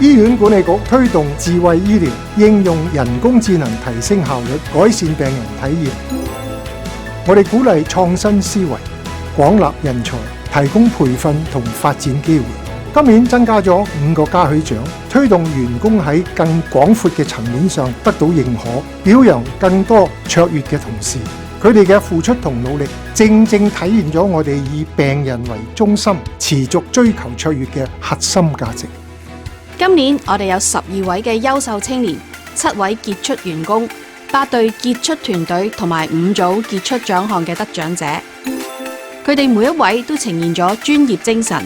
醫院管理局推動智慧醫療，應用人工智能提升效率，改善病人體驗。我哋鼓勵創新思維，廣納人才，提供培訓同發展機會。今年增加咗5個嘉許獎，推動員工喺更廣闊嘅層面上得到認可，表揚更多卓越嘅同事。佢哋嘅付出同努力，正正體現咗我哋以病人為中心，持續追求卓越嘅核心價值。今年我哋有12位嘅優秀青年，7位傑出員工，8隊傑出團隊同埋5組傑出獎項嘅得獎者。佢哋每一位都呈現咗專業精神，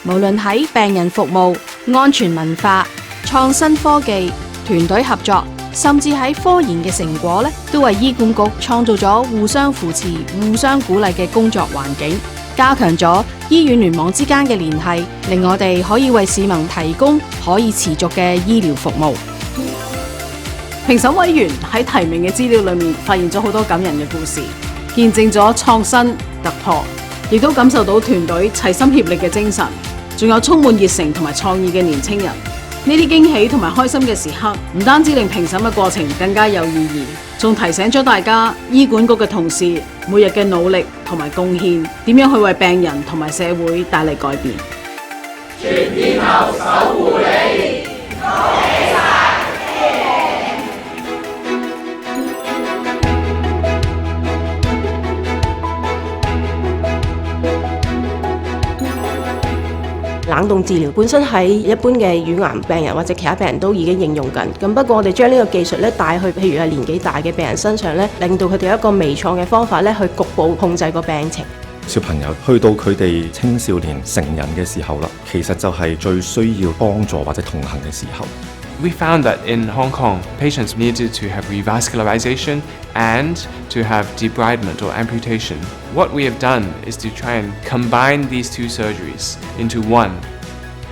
無論喺病人服務、安全文化、創新科技、團隊合作，甚至喺科研嘅成果都為醫管局創造咗互相扶持、互相鼓勵嘅工作環境，加強咗醫院聯網之間嘅聯繫，令我哋可以為市民提供可以持續嘅醫療服務。評審委員喺提名嘅資料裏面發現咗好多感人嘅故事，見證咗創新突破，亦都感受到團隊齊心協力嘅精神，仲有充滿熱誠同埋創意嘅年青人。呢啲驚喜同埋開心嘅時刻，唔單止令評審嘅過程更加有意義，仲提醒咗大家醫管局嘅同事每日嘅努力同埋貢獻，點樣去為病人同埋社會帶嚟改變。全天候守護你，恭喜晒！冷凍治療本身喺一般嘅乳癌病人或者其他病人都已經應用緊，咁不過我哋將呢個技術咧帶去譬如係年紀大嘅病人身上咧，令到佢哋有一個微創嘅方法咧去局部控制個病情。小朋友去到佢哋青少年成人嘅時候啦，其實就係最需要幫助或者同行嘅時候。We found that in Hong Kong, patients needed to have revascularization and to have debridement or amputation. What we have done is to try and combine these two surgeries into one.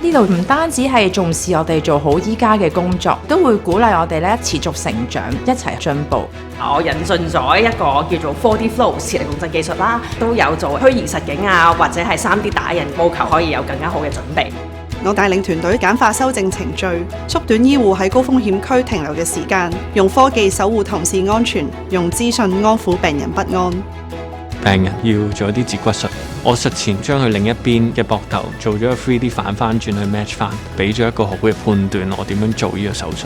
呢度唔單止係重視我哋做好依家嘅工作，都會鼓勵我哋咧持續成長，一齊進步。我引進咗一個叫做 4D Flow 磁力共振技術啦，都有做虛擬實境啊，或者係 3D 打印，務求可以有更加好嘅準備。我帶領團隊簡化修正程序，縮短醫護喺高風險區停留嘅時間，用科技守護同事安全，用資訊安撫病人不安。病人要做一啲截骨術，我術前將佢另一邊嘅膊頭做咗個 3D 反翻轉去 match 翻，俾咗一個好嘅判斷，我點樣做呢個手術。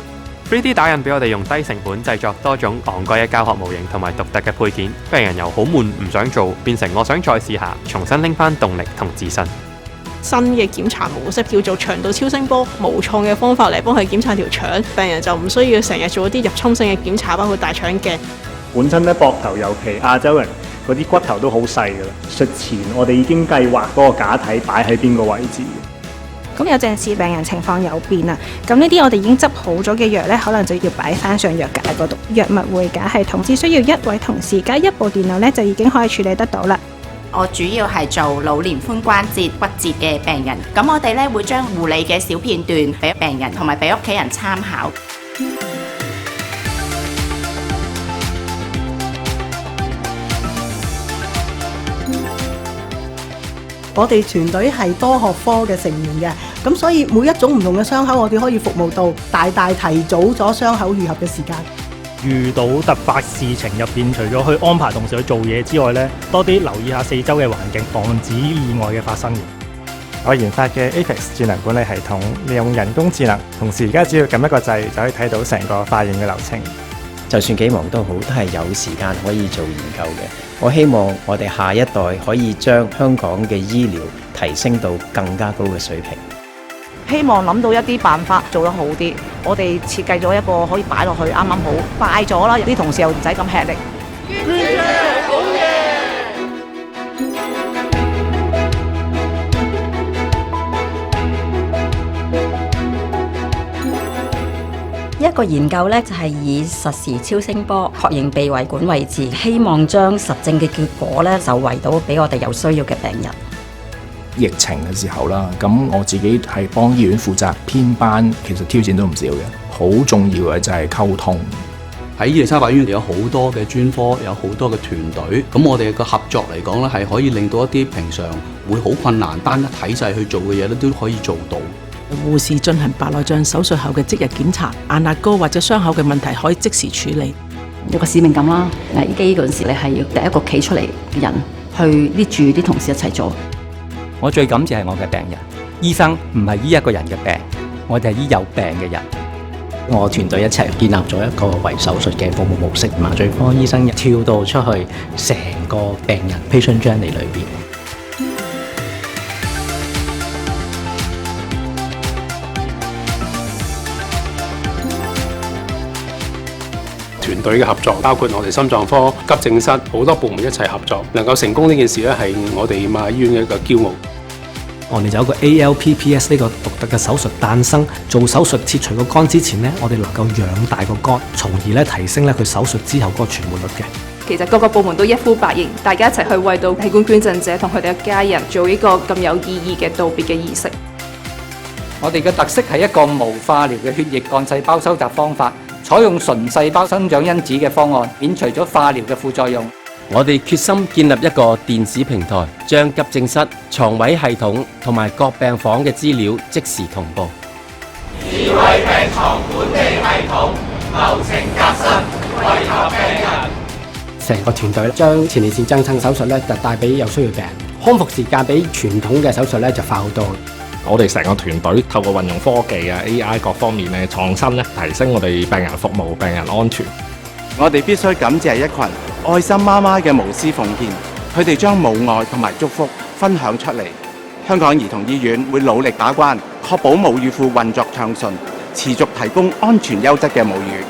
3D 打印俾我哋用低成本製作多種昂貴嘅教學模型同埋獨特嘅配件，病人由好悶唔想做，變成我想再試下，重新拎翻動力同自信。新嘅檢查模式叫做腸道超聲波，無創嘅方法嚟幫佢檢查條腸，病人就唔需要成日做一啲入侵性嘅檢查，包括大腸鏡。本身咧膊頭尤其亞洲人嗰啲骨頭都好細㗎啦，術前我哋已經計劃嗰個假體擺喺邊個位置。咁有陣時病人情況有變啊，咁呢啲我哋已經執好咗嘅藥呢，可能就要擺翻上藥架嗰度。藥物匯架系統只需要1位同事加1部電腦呢，就已經可以處理得到啦。我主要係做老年髖關節骨折嘅病人，咁我哋咧會將護理嘅小片段俾病人同埋俾屋企人參考。我哋團隊係多學科嘅成員嘅，咁所以每一種唔同嘅傷口，我哋可以服務到，大大提早咗傷口愈合嘅時間。遇到突發事情入邊，除咗去安排同事去做嘢之外呢，多啲留意下四周嘅環境，防止意外嘅發生。我研發嘅 Apex 智能管理系統，利用人工智能，同時而家只要撳一個掣就可以睇到成個化驗嘅流程。就算幾忙都好，都係有時間可以做研究嘅。我希望我哋下一代可以將香港嘅醫療提升到更加高嘅水平。希望諗到一啲辦法做得好啲，我哋設計咗一個可以擺落去啱啱好，快咗啦，啲同事又唔使咁吃力。一個研究呢，就係以實時超聲波確認鼻胃管位置，希望將實證嘅結果呢，就為到俾我哋有需要嘅病人。疫情嘅時候啦，咁我自己係幫醫院負責編班，其實挑戰都唔少嘅。好重要嘅就係溝通。喺伊利沙伯醫院有好多嘅專科，有好多嘅團隊，咁我哋嘅合作嚟講咧，係可以令到一啲平常會好困難單一體制去做嘅嘢咧，都可以做到。護士進行白內障手術後嘅即日檢查，眼壓高或者傷口嘅問題可以即時處理。有個使命感啦，危機嗰陣時你係要第一個企出嚟嘅人去拎住啲同事一齊做。我最感謝係我嘅病人，醫生唔係醫一個人嘅病，我哋係醫有病嘅人。我團隊一齊建立咗一個為手術嘅服務模式，麻醉科醫生跳到出去成個病人 patient journey 裏邊。團隊嘅合作，包括我哋心臟科、急症室好多部門一齊合作，能夠成功呢件事咧，係我哋瑪麗醫院嘅一個驕傲。我哋就有一個 ALPPS 呢個獨特嘅手術誕生。做手術切除個肝之前呢，我哋能夠養大個肝，從而咧提升咧佢手術之後嗰個存活率嘅。其實各個部門都一呼百應，大家一齊去為到器官捐贈者同佢哋嘅家人做呢個咁有意義嘅道別嘅儀式。我哋嘅特色係一個無化療嘅血液幹細胞收集方法，採用純細胞生長因子嘅方案，免除咗化療嘅副作用。我哋決心建立一個電子平台，將急症室、床位系統同埋各病房嘅資料即時同步。智慧病床管理系統，流程革新，惠及病人。成個團隊將前列腺增生手術咧就帶俾有需要病人，康復時間比傳統嘅手術咧就快好多。我哋成個團隊透過運用科技啊、AI 各方面嘅創新咧，提升我哋病人服務、病人安全。我哋必須感謝一群愛心媽媽嘅無私奉獻，佢哋將母愛同埋祝福分享出嚟。香港兒童醫院會努力把關，確保母乳庫運作暢順，持續提供安全優質嘅母乳。